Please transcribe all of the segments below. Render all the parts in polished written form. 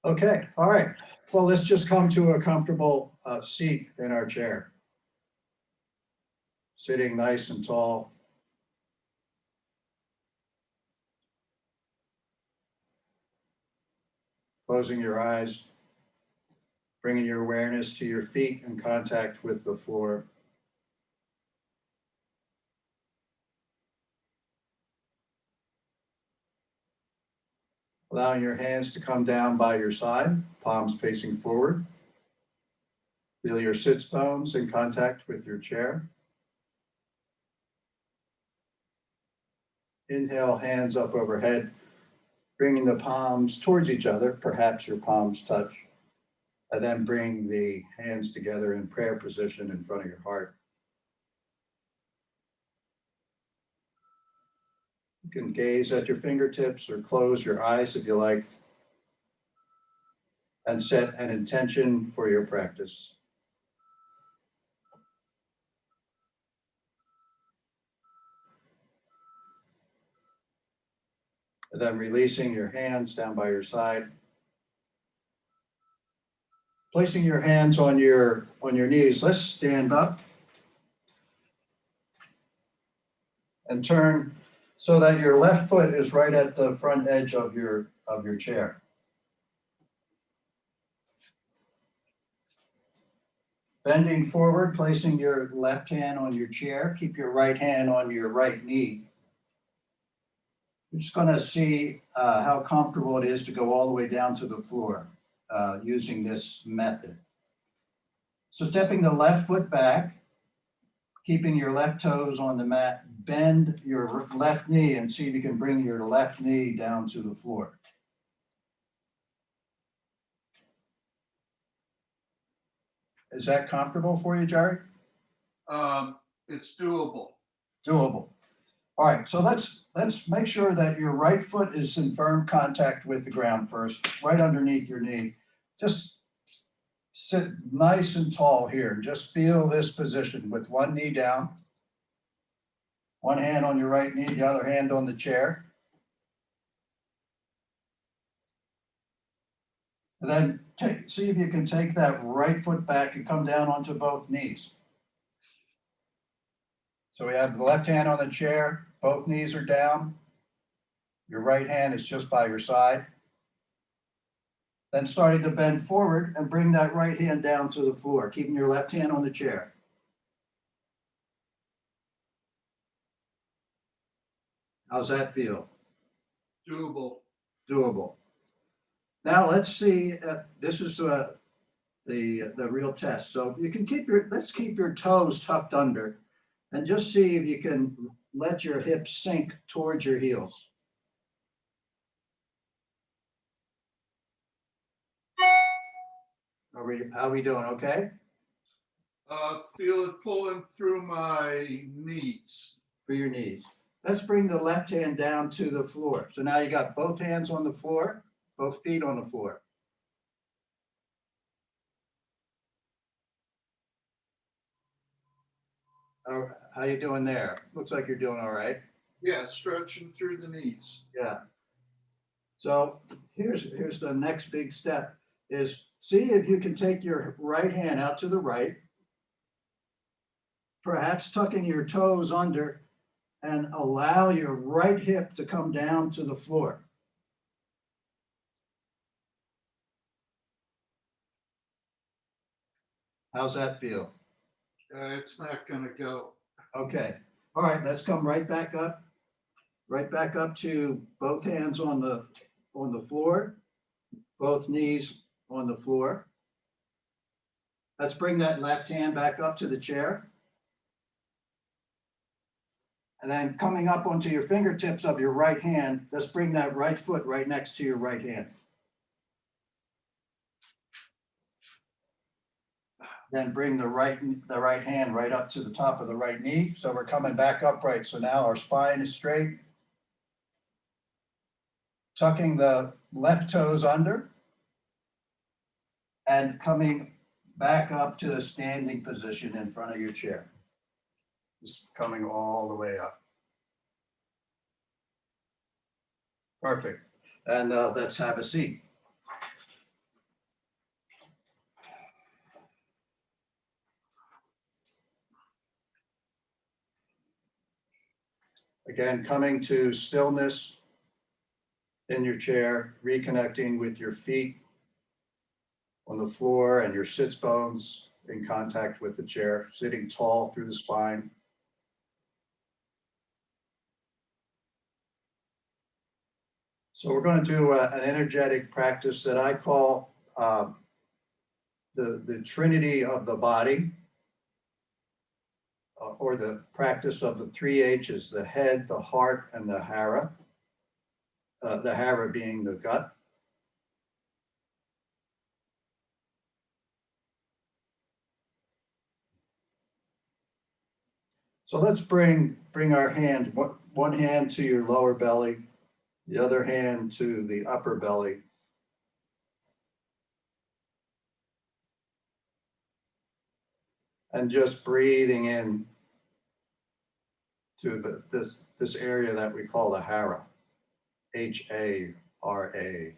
Okay, all right. Well, let's just come to a comfortable seat in our chair. Sitting nice and tall. Closing your eyes. Bringing your awareness to your feet in contact with the floor. Allowing your hands to come down by your side, palms facing forward. Feel your sits bones in contact with your chair. Inhale, hands up overhead, bringing the palms towards each other, perhaps your palms touch, and then bring the hands together in prayer position in front of your heart. You can gaze at your fingertips or close your eyes if you like, and set an intention for your practice. And then releasing your hands down by your side. Placing your hands on your knees, let's stand up and turn so that your left foot is right at the front edge of your chair. Bending forward, placing your left hand on your chair, keep your right hand on your right knee. You're just going to see how comfortable it is to go all the way down to the floor using this method. So stepping the left foot back, keeping your left toes on the mat, bend your left knee and see if you can bring your left knee down to the floor. Is that comfortable for you, Jerry? It's doable. Doable. All right, so let's make sure that your right foot is in firm contact with the ground first, right underneath your knee. Just sit nice and tall here. Just feel this position with one knee down, one hand on your right knee, the other hand on the chair. And then see if you can take that right foot back and come down onto both knees. So we have the left hand on the chair, both knees are down. Your right hand is just by your side. Then starting to bend forward and bring that right hand down to the floor, keeping your left hand on the chair. How's that feel? Doable. Doable. Now let's see, this is the real test. So you can let's keep your toes tucked under and just see if you can let your hips sink towards your heels. How are we doing? Okay? Feel it pulling through my knees. For your knees. Let's bring the left hand down to the floor. So now you got both hands on the floor, both feet on the floor. How you doing there? Looks like you're doing all right. Yeah, stretching through the knees. Yeah. So here's the next big step is see if you can take your right hand out to the right, perhaps tucking your toes under and allow your right hip to come down to the floor. How's that feel? It's not going to go. Okay. All right, let's come right back up to both hands on the floor, both knees on the floor. Let's bring that left hand back up to the chair. And then coming up onto your fingertips of your right hand, let's bring that right foot right next to your right hand. Then bring the right hand right up to the top of the right knee. So we're coming back upright. So now our spine is straight. Tucking the left toes under and coming back up to the standing position in front of your chair. Just coming all the way up. Perfect. And let's have a seat. Again, coming to stillness in your chair, reconnecting with your feet on the floor and your sits bones in contact with the chair, sitting tall through the spine. So we're going to do an energetic practice that I call the Trinity of the body, or the practice of the three H's, the head, the heart, and the HARA. The HARA being the gut. So let's bring our hand, one hand to your lower belly, the other hand to the upper belly. And just breathing in to this area that we call the HARA, HARA.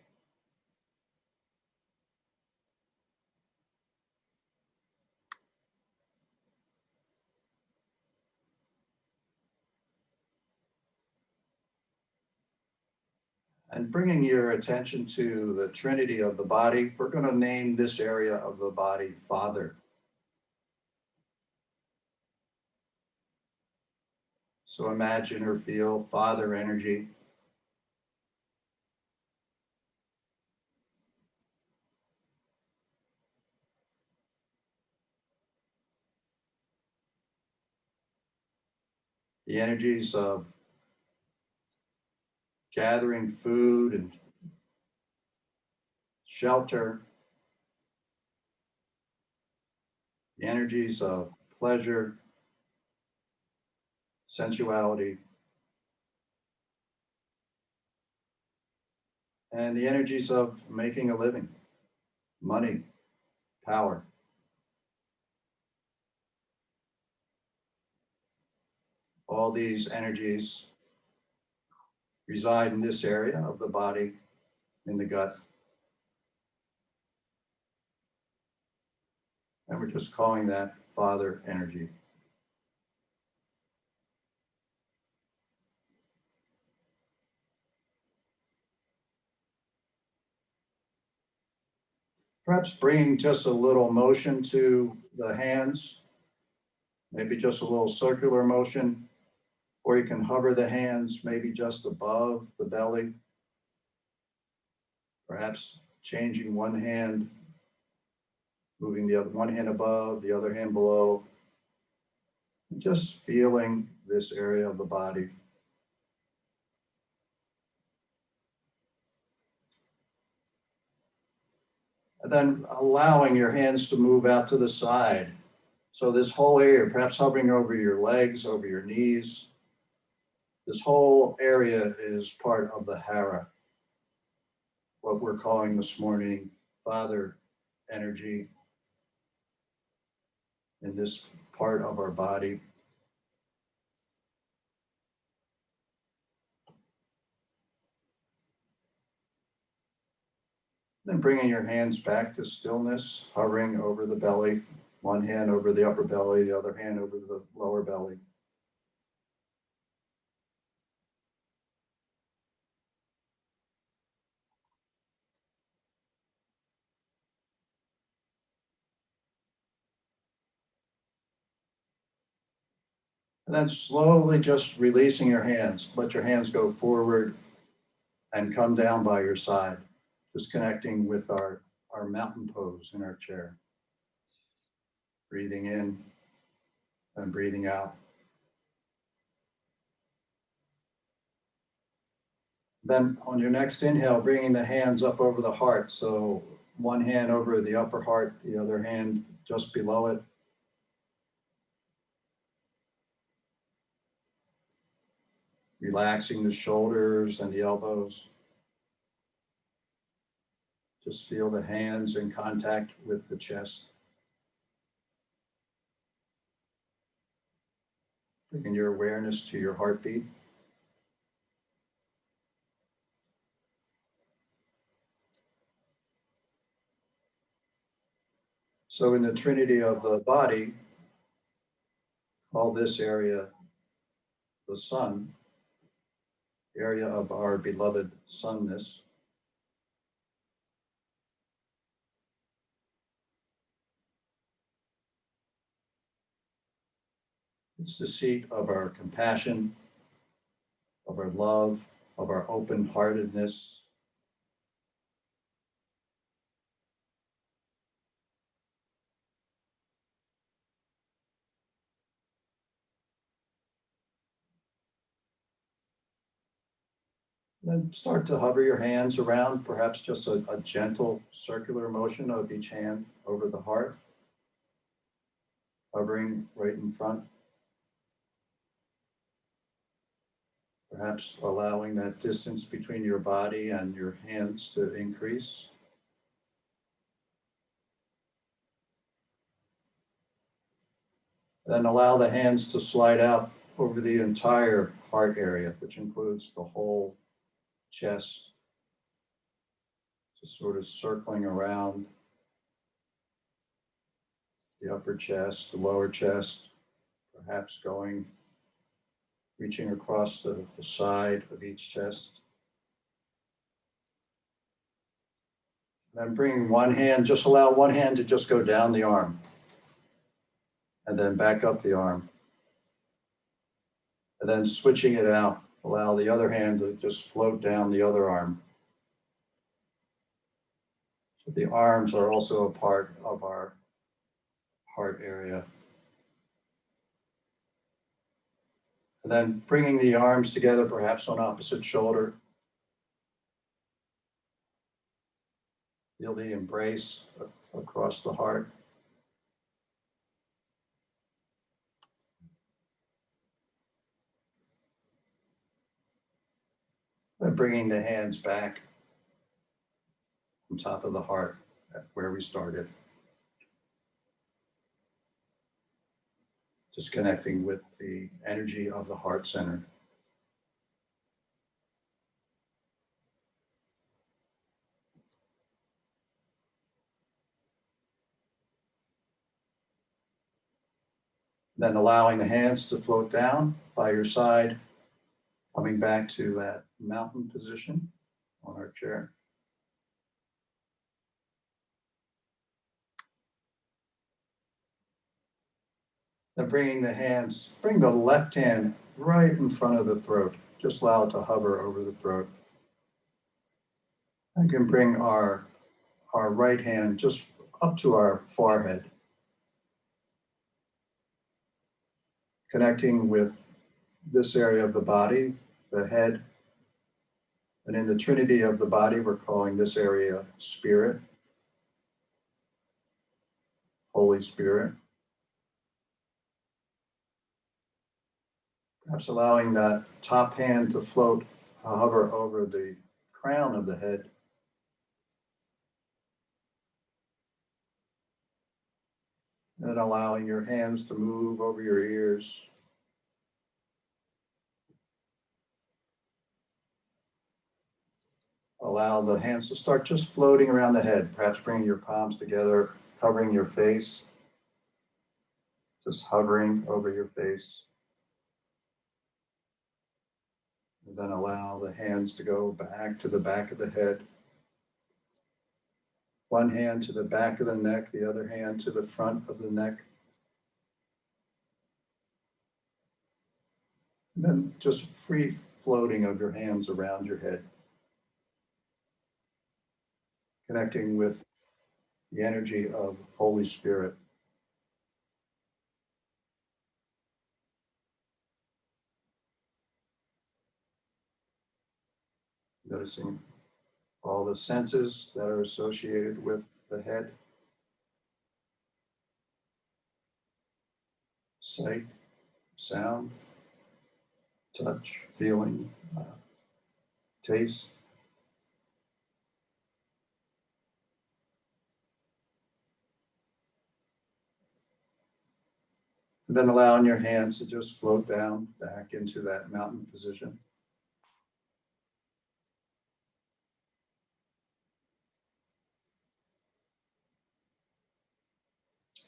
And bringing your attention to the Trinity of the body, we're going to name this area of the body Father. So imagine or feel Father energy. The energies of gathering food and shelter, the energies of pleasure, sensuality, and the energies of making a living, money, power. All these energies reside in this area of the body, in the gut. And we're just calling that Father energy. Perhaps bringing just a little motion to the hands, maybe just a little circular motion, or you can hover the hands maybe just above the belly. Perhaps changing one hand, moving the other one hand above, the other hand below, and just feeling this area of the body. And then allowing your hands to move out to the side. So this whole area, perhaps hovering over your legs, over your knees, this whole area is part of the HARA, what we're calling this morning Father energy in this part of our body. Then bringing your hands back to stillness, hovering over the belly, one hand over the upper belly, the other hand over the lower belly. And then slowly just releasing your hands. Let your hands go forward and come down by your side, just connecting with our mountain pose in our chair. Breathing in and breathing out. Then on your next inhale, bringing the hands up over the heart. So one hand over the upper heart, the other hand just below it. Relaxing the shoulders and the elbows. Just feel the hands in contact with the chest. Bringing your awareness to your heartbeat. So in the Trinity of the body, call this area the sun. area of our beloved sunness. It's the seat of our compassion, of our love, of our open-heartedness. Then start to hover your hands around, perhaps just a gentle circular motion of each hand over the heart, hovering right in front. Perhaps allowing that distance between your body and your hands to increase. Then allow the hands to slide out over the entire heart area, which includes the whole chest, just sort of circling around the upper chest, the lower chest, perhaps reaching across the side of each chest. Then bring one hand, just allow one hand to just go down the arm and then back up the arm. And then switching it out, allow the other hand to just float down the other arm. So the arms are also a part of our heart area. And then bringing the arms together, perhaps on opposite shoulder. Feel the embrace across the heart. And bringing the hands back on top of the heart, where we started. Just connecting with the energy of the heart center. Then allowing the hands to float down by your side, coming back to that mountain position on our chair. Then bring the left hand right in front of the throat. Just allow it to hover over the throat. And can bring our right hand just up to our forehead, connecting with this area of the body, the head. And in the Trinity of the body, we're calling this area Spirit, Holy Spirit. Perhaps allowing that top hand to float, hover over the crown of the head. And then allowing your hands to move over your ears. Allow the hands to start just floating around the head, perhaps bringing your palms together, covering your face, just hovering over your face. And then allow the hands to go back to the back of the head. One hand to the back of the neck, the other hand to the front of the neck. And then just free floating of your hands around your head. Connecting with the energy of Holy Spirit. Noticing all the senses that are associated with the head. Sight, sound, touch, feeling, taste. And then allowing your hands to just float down back into that mountain position.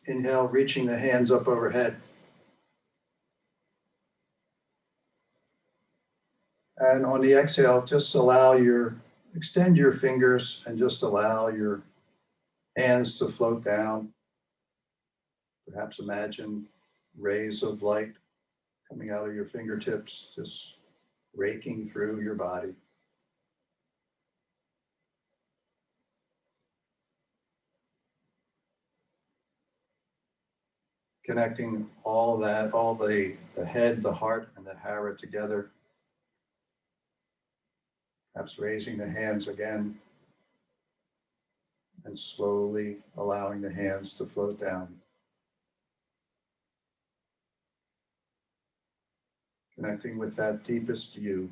Inhale, reaching the hands up overhead. And on the exhale, just extend your fingers and just allow your hands to float down. Perhaps imagine rays of light coming out of your fingertips, just raking through your body. Connecting all that, all the head, the heart, and the HARA together. Perhaps raising the hands again and slowly allowing the hands to float down. Connecting with that deepest you,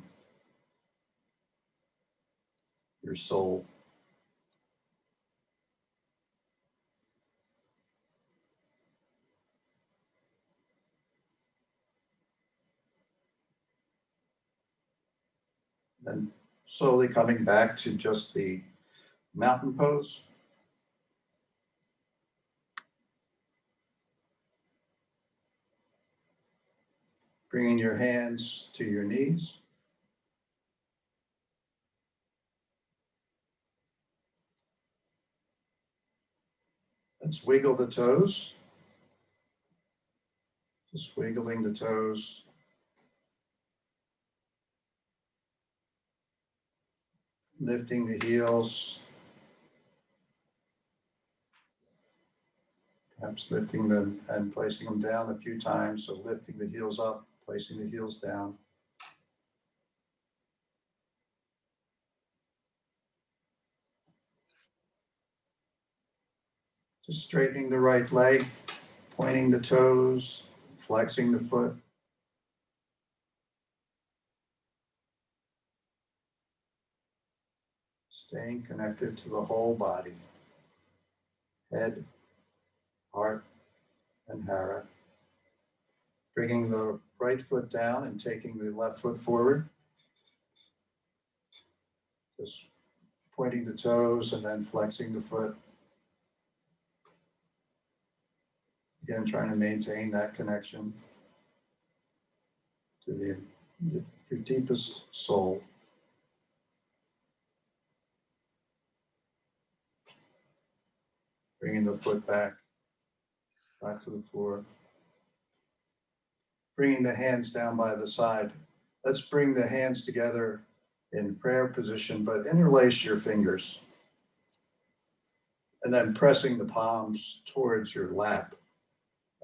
your soul. Then slowly coming back to just the mountain pose. Bringing your hands to your knees. Let's wiggle the toes. Just wiggling the toes. Lifting the heels. Perhaps lifting them and placing them down a few times. So lifting the heels up, placing the heels down. Just straightening the right leg, pointing the toes, flexing the foot. Staying connected to the whole body. Head, heart, and HARA. Bringing the right foot down and taking the left foot forward. Just pointing the toes and then flexing the foot. Again, trying to maintain that connection to your deepest soul. Bringing the foot back to the floor. Bringing the hands down by the side. Let's bring the hands together in prayer position, but interlace your fingers. And then pressing the palms towards your lap,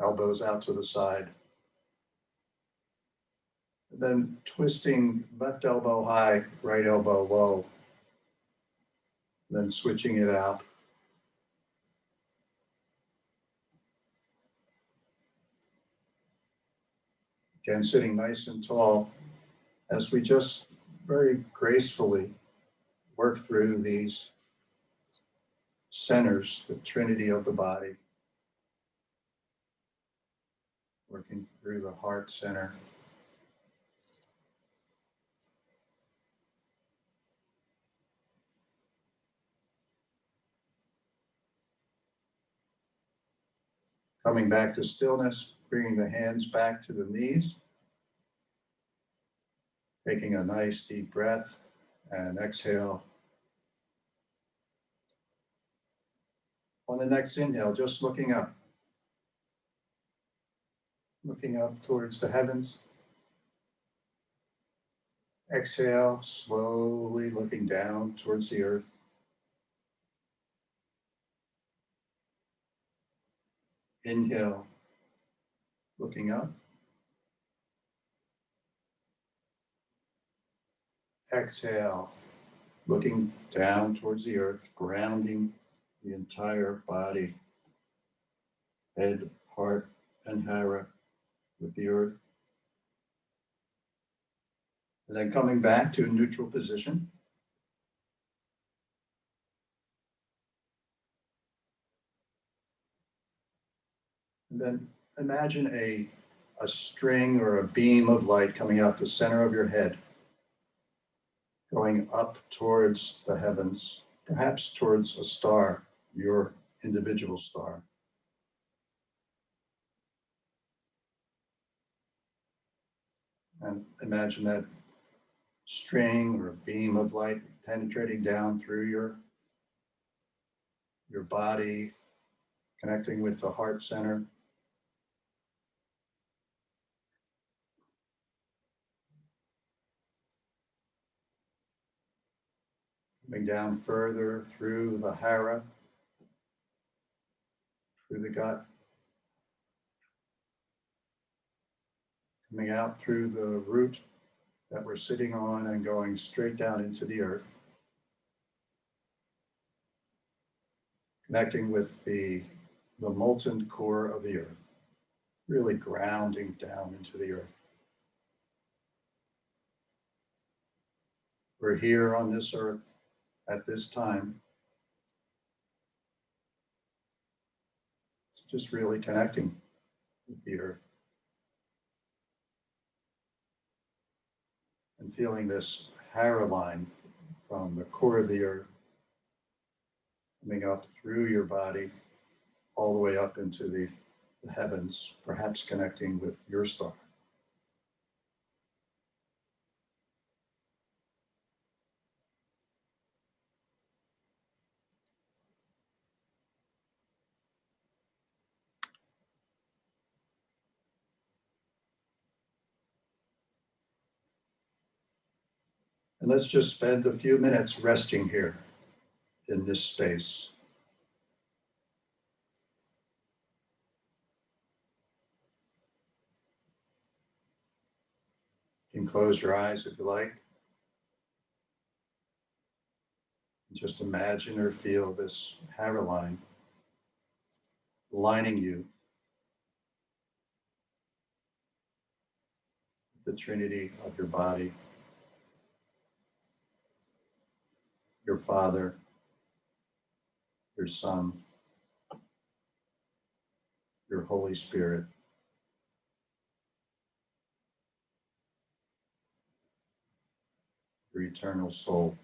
elbows out to the side. And then twisting left elbow high, right elbow low. Then switching it out. Again, sitting nice and tall as we just very gracefully work through these centers, the Trinity of the body. Working through the heart center. Coming back to stillness, bringing the hands back to the knees. Taking a nice deep breath and exhale. On the next inhale, just looking up towards the heavens. Exhale, slowly looking down towards the earth. Inhale, looking up. Exhale, looking down towards the earth, grounding the entire body, head, heart, and HARA with the earth. And then coming back to a neutral position. And then imagine a string or a beam of light coming out the center of your head, going up towards the heavens, perhaps towards a star, your individual star. And imagine that string or beam of light penetrating down through your body, connecting with the heart center. Coming down further through the HARA, through the gut, coming out through the root that we're sitting on and going straight down into the earth, connecting with the molten core of the earth, really grounding down into the earth. We're here on this earth at this time, just really connecting with the earth and feeling this HARA line from the core of the earth coming up through your body all the way up into the heavens, perhaps connecting with your star. And let's just spend a few minutes resting here in this space. You can close your eyes if you like. Just imagine or feel this HARA line lining you with the Trinity of your body, your Father, your Son, your Holy Spirit, your eternal soul.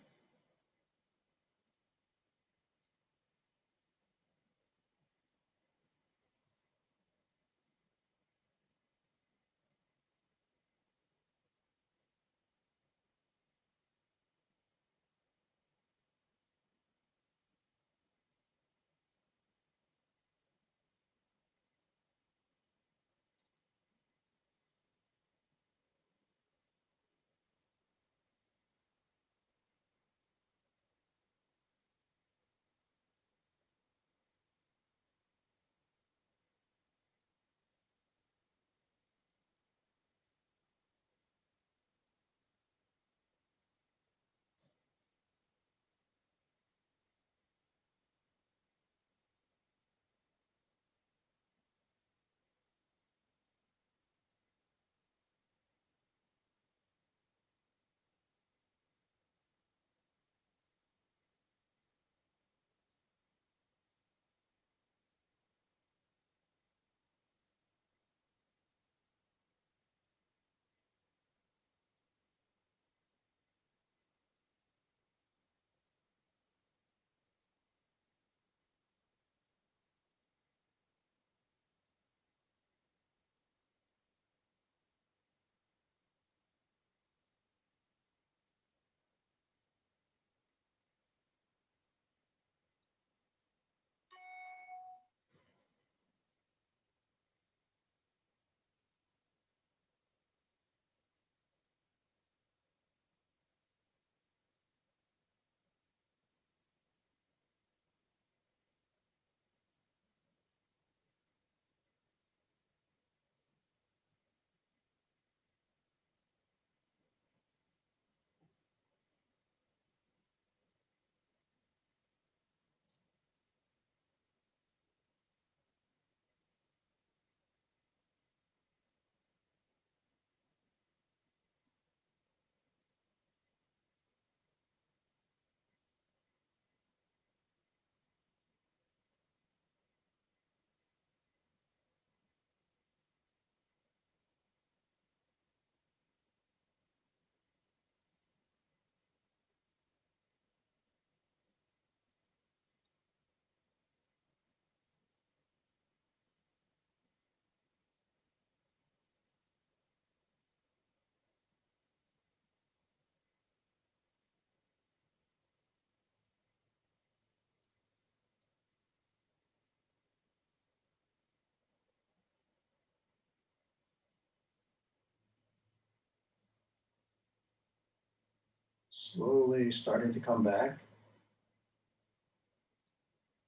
slowly starting to come back.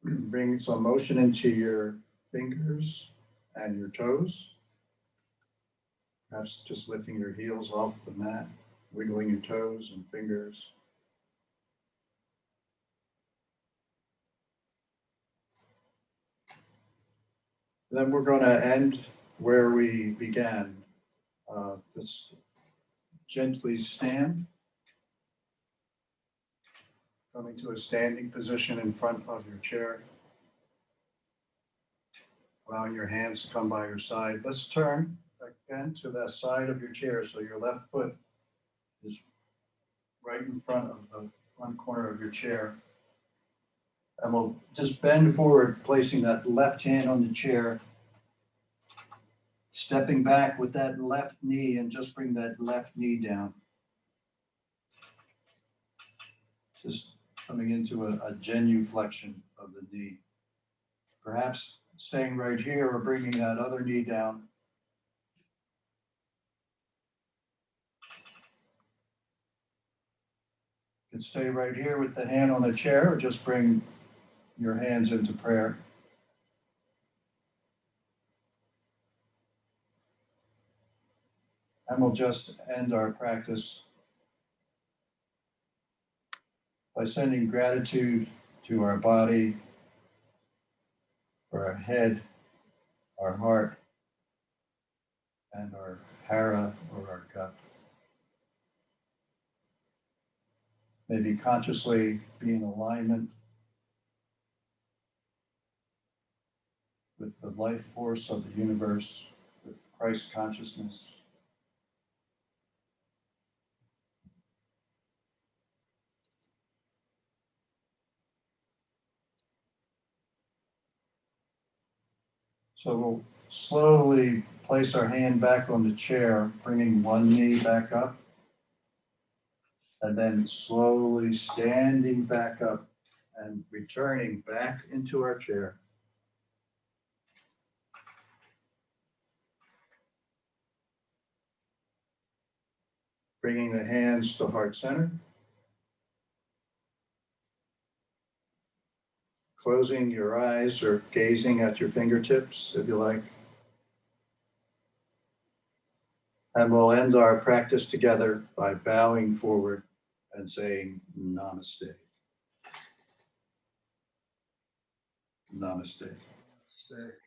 Bring some motion into your fingers and your toes. Perhaps just lifting your heels off the mat, wiggling your toes and fingers. Then we're going to end where we began. Just gently stand, coming to a standing position in front of your chair. Allowing your hands to come by your side. Let's turn again to the side of your chair so your left foot is right in front of the front corner of your chair. And we'll just bend forward, placing that left hand on the chair, stepping back with that left knee, and just bring that left knee down. Just coming into a genuflection of the knee. Perhaps staying right here or bringing that other knee down. You can stay right here with the hand on the chair or just bring your hands into prayer. And we'll just end our practice by sending gratitude to our body, for our head, our heart, and our HARA or our gut. Maybe consciously be in alignment with the life force of the universe, with Christ consciousness. So we'll slowly place our hand back on the chair, bringing one knee back up, and then slowly standing back up and returning back into our chair. Bringing the hands to heart center. Closing your eyes or gazing at your fingertips, if you like. And we'll end our practice together by bowing forward and saying Namaste. Namaste. Stay.